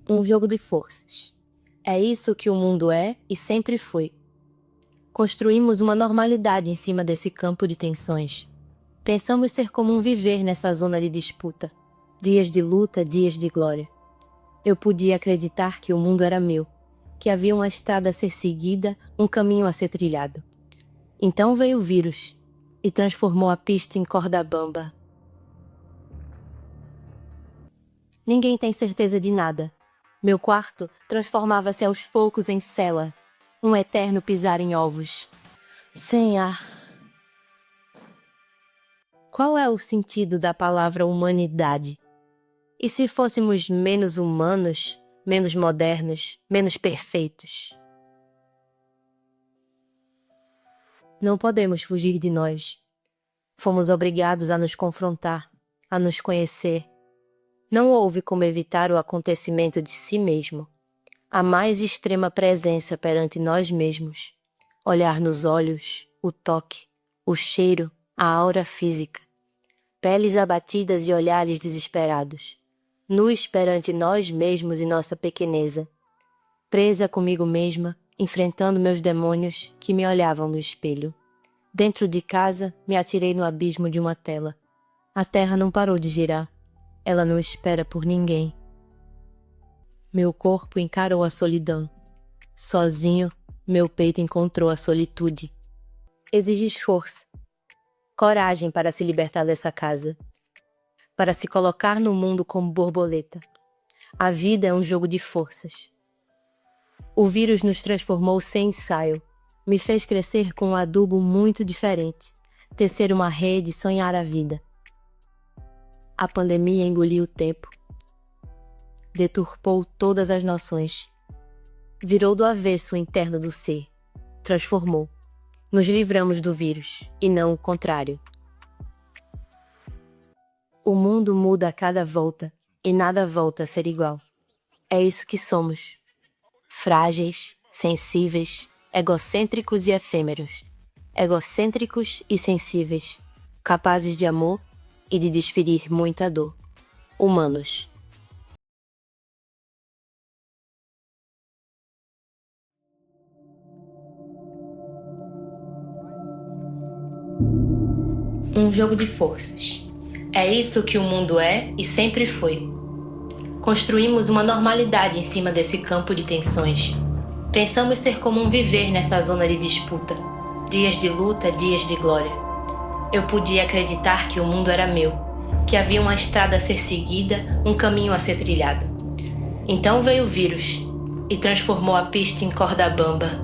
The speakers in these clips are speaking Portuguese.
Um jogo de forças. É isso que o mundo é e sempre foi. Construímos uma normalidade em cima desse campo de tensões. Pensamos ser comum viver nessa zona de disputa. Dias de luta, dias de glória. Eu podia acreditar que o mundo era meu, que havia uma estrada a ser seguida, um caminho a ser trilhado. Então veio o vírus e transformou a pista em corda bamba. Ninguém tem certeza de nada. Meu quarto transformava-se aos poucos em cela, um eterno pisar em ovos. Sem ar. Qual é o sentido da palavra humanidade? E se fôssemos menos humanos, menos modernos, menos perfeitos? Não podemos fugir de nós. Fomos obrigados a nos confrontar, a nos conhecer. Não houve como evitar o acontecimento de si mesmo. A mais extrema presença perante nós mesmos. Olhar nos olhos, o toque, o cheiro, a aura física. Peles abatidas e olhares desesperados. Nus perante nós mesmos e nossa pequeneza. Presa comigo mesma, enfrentando meus demônios que me olhavam no espelho. Dentro de casa, me atirei no abismo de uma tela. A terra não parou de girar. Ela não espera por ninguém. Meu corpo encarou a solidão. Sozinho, meu peito encontrou a solitude. Exige esforço, coragem para se libertar dessa casa, para se colocar no mundo como borboleta. A vida é um jogo de forças. O vírus nos transformou sem ensaio, me fez crescer com um adubo muito diferente, tecer uma rede e sonhar a vida. A pandemia engoliu o tempo, deturpou todas as noções, virou do avesso o interno do ser, transformou. Nos livramos do vírus, e não o contrário. O mundo muda a cada volta, e nada volta a ser igual. É isso que somos. Frágeis, sensíveis, egocêntricos e efêmeros. Egocêntricos e sensíveis, capazes de amor e de desferir muita dor. Humanos. Um jogo de forças. É isso que o mundo é e sempre foi. Construímos uma normalidade em cima desse campo de tensões. Pensamos ser comum viver nessa zona de disputa. Dias de luta, dias de glória. Eu podia acreditar que o mundo era meu, que havia uma estrada a ser seguida, um caminho a ser trilhado. Então veio o vírus e transformou a pista em corda bamba.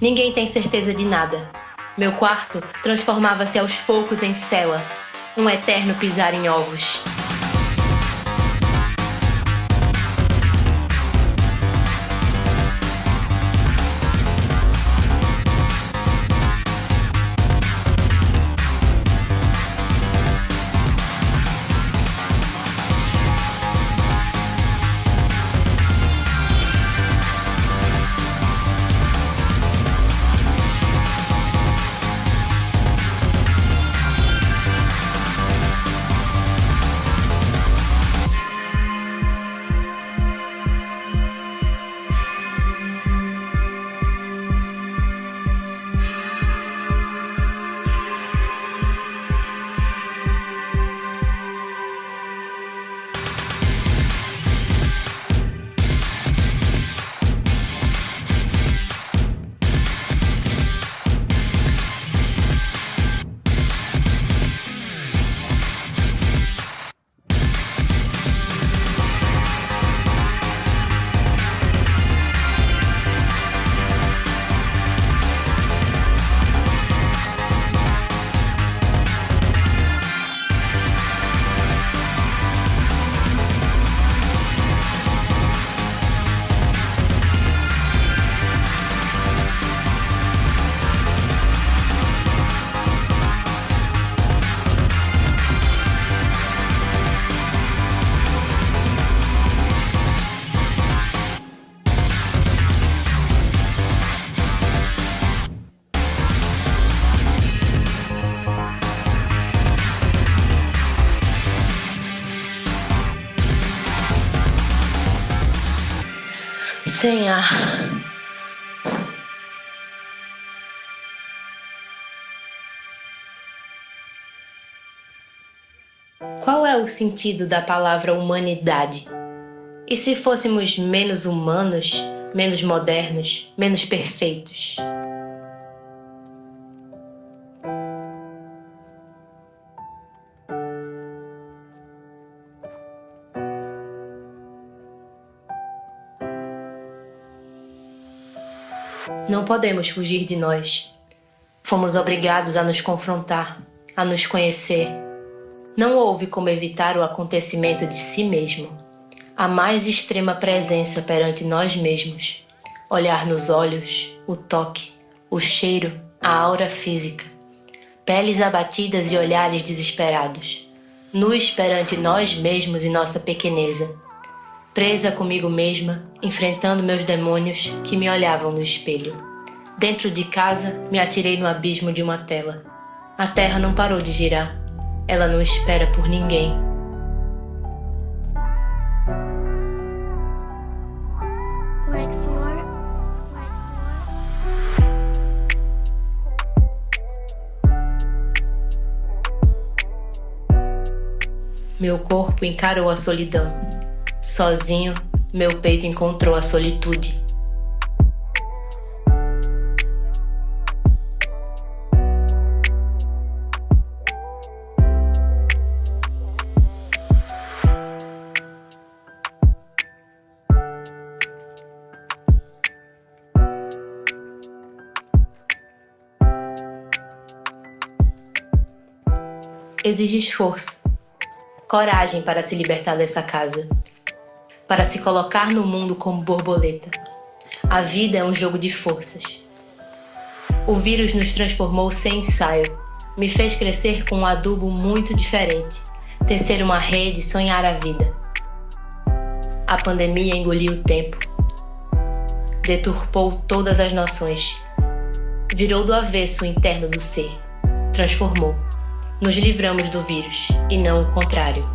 Ninguém tem certeza de nada. Meu quarto transformava-se aos poucos em cela, um eterno pisar em ovos. Sem ar. Qual é o sentido da palavra humanidade? E se fôssemos menos humanos, menos modernos, menos perfeitos? Não podemos fugir de nós. Fomos obrigados a nos confrontar, a nos conhecer. Não houve como evitar o acontecimento de si mesmo. A mais extrema presença perante nós mesmos. Olhar nos olhos, o toque, o cheiro, a aura física. Peles abatidas e olhares desesperados. Nus perante nós mesmos e nossa pequeneza. Presa comigo mesma, enfrentando meus demônios que me olhavam no espelho. Dentro de casa, me atirei no abismo de uma tela. A terra não parou de girar. Ela não espera por ninguém. Meu corpo encarou a solidão. Sozinho, meu peito encontrou a solitude. Exige esforço, coragem para se libertar dessa casa, para se colocar no mundo como borboleta. A vida é um jogo de forças. O vírus nos transformou sem ensaio, me fez crescer com um adubo muito diferente, tecer uma rede e sonhar a vida. A pandemia engoliu o tempo, deturpou todas as noções, virou do avesso o interno do ser, transformou. Nos livramos do vírus, e não o contrário.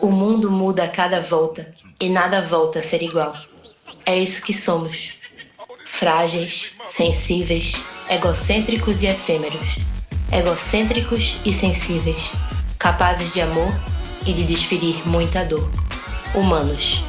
O mundo muda a cada volta e nada volta a ser igual. É isso que somos. Frágeis, sensíveis, egocêntricos e efêmeros. Egocêntricos e sensíveis. Capazes de amor e de desferir muita dor. Humanos.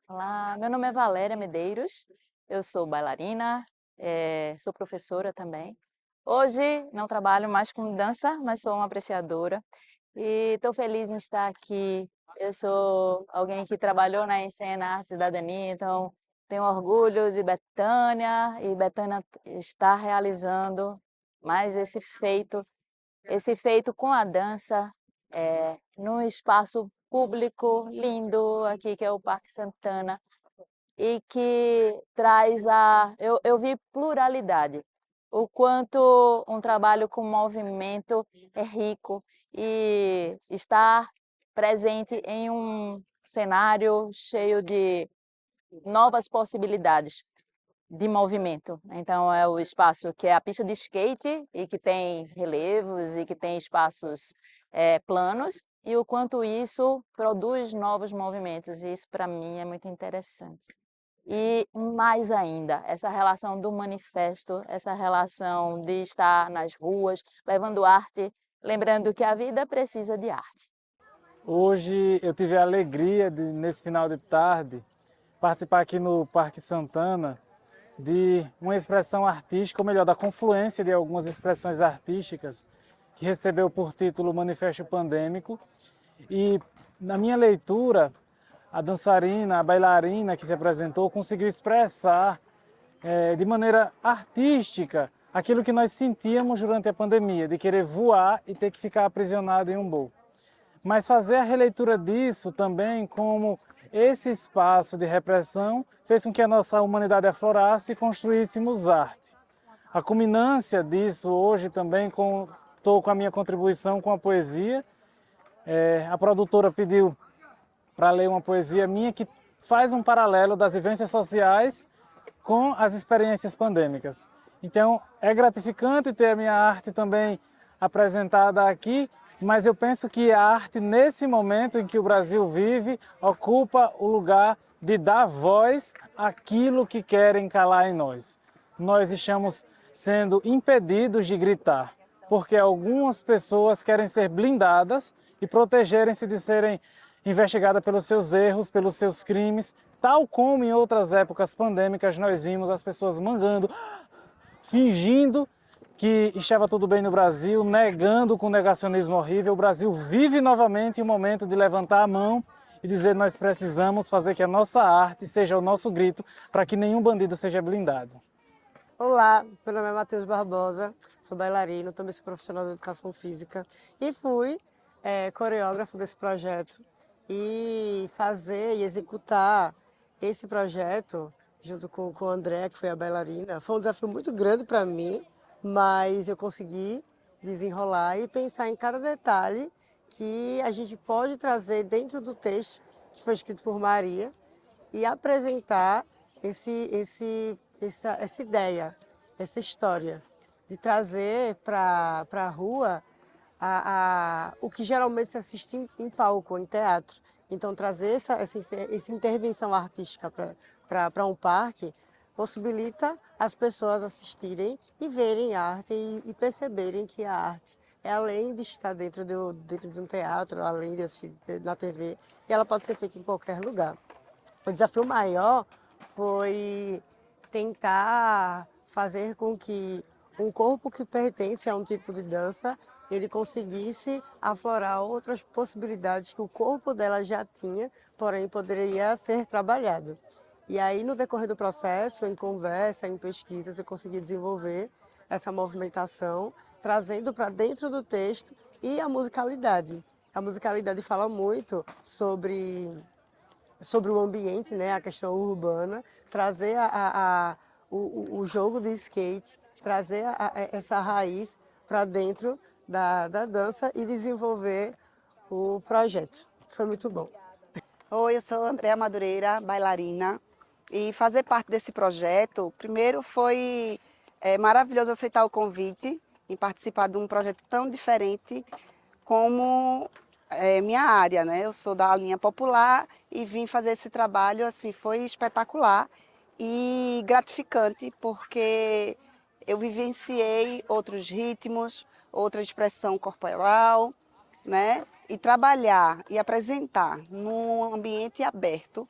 Olá, meu nome é Valéria Medeiros, eu sou bailarina, sou professora também. Hoje não trabalho mais com dança, mas sou uma apreciadora e estou feliz em estar aqui. Eu sou alguém que trabalhou na Encena Arte e Cidadania, então tenho orgulho de Betânia e Betânia está realizando mais esse feito com a dança, num espaço público lindo aqui, que é o Parque Santana, e que traz eu vi pluralidade, o quanto um trabalho com movimento é rico e estar presente em um cenário cheio de novas possibilidades de movimento. Então é o espaço que é a pista de skate e que tem relevos e que tem espaços planos, e o quanto isso produz novos movimentos. E isso para mim é muito interessante. E mais ainda, essa relação do manifesto, essa relação de estar nas ruas, levando arte, lembrando que a vida precisa de arte. Hoje eu tive a alegria de, nesse final de tarde, participar aqui no Parque Santana de uma expressão artística, ou melhor, da confluência de algumas expressões artísticas, que recebeu por título Manifesto Pandêmico. E na minha leitura, a dançarina, a bailarina que se apresentou conseguiu expressar de maneira artística aquilo que nós sentíamos durante a pandemia, de querer voar e ter que ficar aprisionado em um voo. Mas fazer a releitura disso também como esse espaço de repressão fez com que a nossa humanidade aflorasse e construíssemos arte. A culminância disso hoje também estou com a minha contribuição com a poesia. A produtora pediu para ler uma poesia minha que faz um paralelo das vivências sociais com as experiências pandêmicas. Então é gratificante ter a minha arte também apresentada aqui, mas eu penso que a arte, nesse momento em que o Brasil vive, ocupa o lugar de dar voz àquilo que querem calar em nós. Nós estamos sendo impedidos de gritar, porque algumas pessoas querem ser blindadas e protegerem-se de serem investigadas pelos seus erros, pelos seus crimes, tal como em outras épocas pandêmicas nós vimos as pessoas mangando, fingindo que estava tudo bem no Brasil, negando com negacionismo horrível. O Brasil vive novamente um momento de levantar a mão e dizer: nós precisamos fazer que a nossa arte seja o nosso grito para que nenhum bandido seja blindado. Olá, meu nome é Matheus Barbosa, sou bailarino, também sou profissional de educação física e fui coreógrafo desse projeto. E fazer e executar esse projeto junto com o André, que foi a bailarina, foi um desafio muito grande para mim, mas eu consegui desenrolar e pensar em cada detalhe que a gente pode trazer dentro do texto que foi escrito por Maria e apresentar essa ideia, essa história, de trazer para a rua o que geralmente se assiste em palco, em teatro. Então, trazer essa intervenção artística para um parque possibilita as pessoas assistirem e verem arte e perceberem que a arte é além de estar dentro de um teatro, além de assistir na TV, e ela pode ser feita em qualquer lugar. O desafio maior foi tentar fazer com que um corpo que pertence a um tipo de dança, ele conseguisse aflorar outras possibilidades que o corpo dela já tinha, porém poderia ser trabalhado. E aí, no decorrer do processo, em conversa, em pesquisas, eu consegui desenvolver essa movimentação, trazendo para dentro do texto e a musicalidade. A musicalidade fala muito sobre o ambiente, né, a questão urbana, trazer o jogo de skate, trazer essa raiz para dentro da dança e desenvolver o projeto. Foi muito bom. Oi, eu sou Andréa Madureira, bailarina, e fazer parte desse projeto, primeiro foi maravilhoso aceitar o convite e participar de um projeto tão diferente como minha área, né? Eu sou da linha popular e vim fazer esse trabalho, assim, foi espetacular e gratificante, porque eu vivenciei outros ritmos, outra expressão corporal, né? E trabalhar e apresentar num ambiente aberto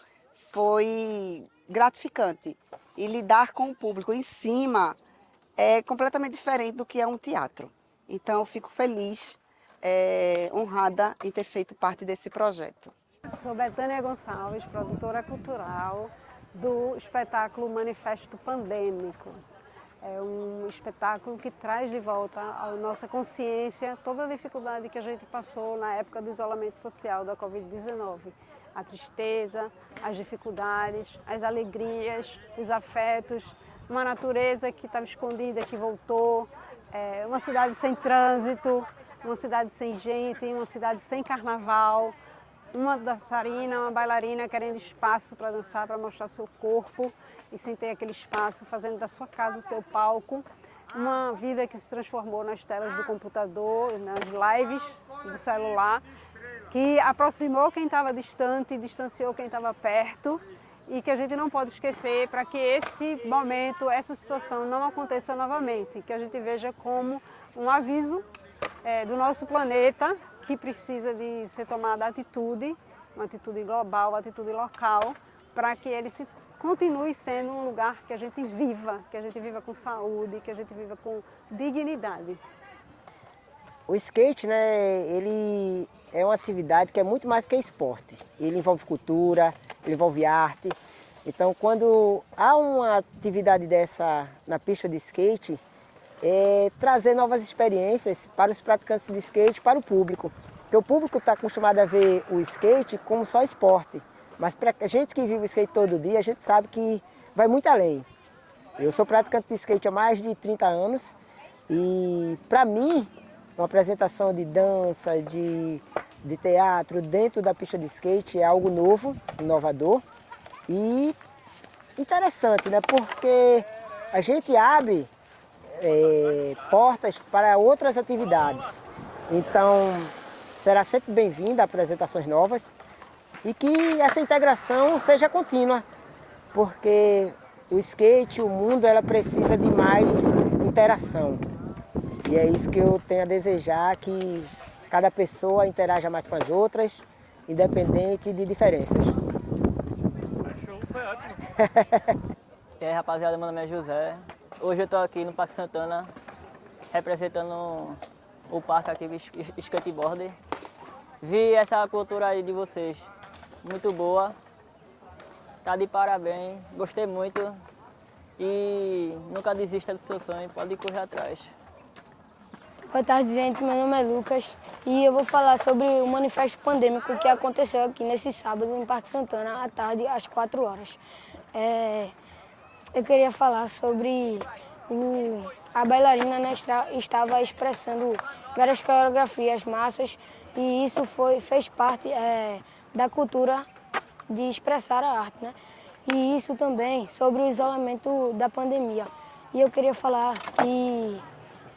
foi gratificante. E lidar com o público em cima é completamente diferente do que é um teatro. Então, eu fico feliz, honrada em ter feito parte desse projeto. Sou Betânia Gonçalves, produtora cultural do espetáculo Manifesto Pandêmico. É um espetáculo que traz de volta à nossa consciência toda a dificuldade que a gente passou na época do isolamento social da Covid-19. A tristeza, as dificuldades, as alegrias, os afetos, uma natureza que estava escondida, que voltou, uma cidade sem trânsito, uma cidade sem gente, uma cidade sem carnaval, uma dançarina, uma bailarina querendo espaço para dançar, para mostrar seu corpo e sem ter aquele espaço, fazendo da sua casa o seu palco. Uma vida que se transformou nas telas do computador, nas lives do celular, que aproximou quem estava distante, distanciou quem estava perto e que a gente não pode esquecer para que esse momento, essa situação não aconteça novamente, que a gente veja como um aviso do nosso planeta que precisa de ser tomada atitude, uma atitude global, uma atitude local, para que ele continue sendo um lugar que a gente viva com saúde, que a gente viva com dignidade. O skate, né, ele é uma atividade que é muito mais que esporte. Ele envolve cultura, ele envolve arte. Então, quando há uma atividade dessa na pista de skate, trazer novas experiências para os praticantes de skate, para o público. Porque o público está acostumado a ver o skate como só esporte. Mas para a gente que vive o skate todo dia, a gente sabe que vai muito além. Eu sou praticante de skate há mais de 30 anos e, para mim, uma apresentação de dança, de teatro dentro da pista de skate é algo novo, inovador e interessante, né? Porque a gente abre portas para outras atividades. Então, será sempre bem-vinda a apresentações novas e que essa integração seja contínua, porque o skate, o mundo, ela precisa de mais interação. E é isso que eu tenho a desejar, que cada pessoa interaja mais com as outras, independente de diferenças. Show, foi ótimo. E aí, rapaziada, meu nome é José. Hoje eu estou aqui no Parque Santana, representando o parque aqui de skateboard. Vi essa cultura aí de vocês, muito boa. Tá de parabéns, gostei muito. E nunca desista do seu sonho, pode correr atrás. Boa tarde, gente. Meu nome é Lucas e eu vou falar sobre o Manifesto Pandêmico que aconteceu aqui nesse sábado no Parque Santana, à tarde, às 4 horas. Eu queria falar sobre a bailarina, né, estava expressando várias coreografias massas e isso fez parte da cultura de expressar a arte, né? E isso também sobre o isolamento da pandemia. E eu queria falar que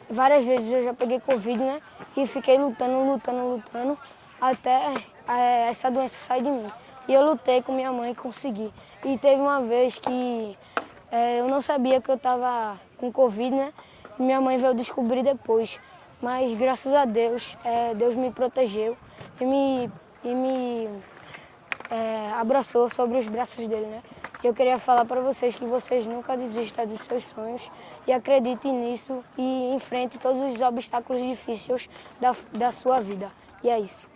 várias vezes eu já peguei Covid, né? E fiquei lutando até essa doença sair de mim. E eu lutei com minha mãe e consegui. E teve uma vez que eu não sabia que eu estava com Covid, né? Minha mãe veio descobrir depois. Mas graças a Deus, Deus me protegeu e me abraçou sobre os braços dele, né? Eu queria falar para vocês que vocês nunca desistam dos seus sonhos e acreditem nisso e enfrentem todos os obstáculos difíceis da sua vida. E é isso.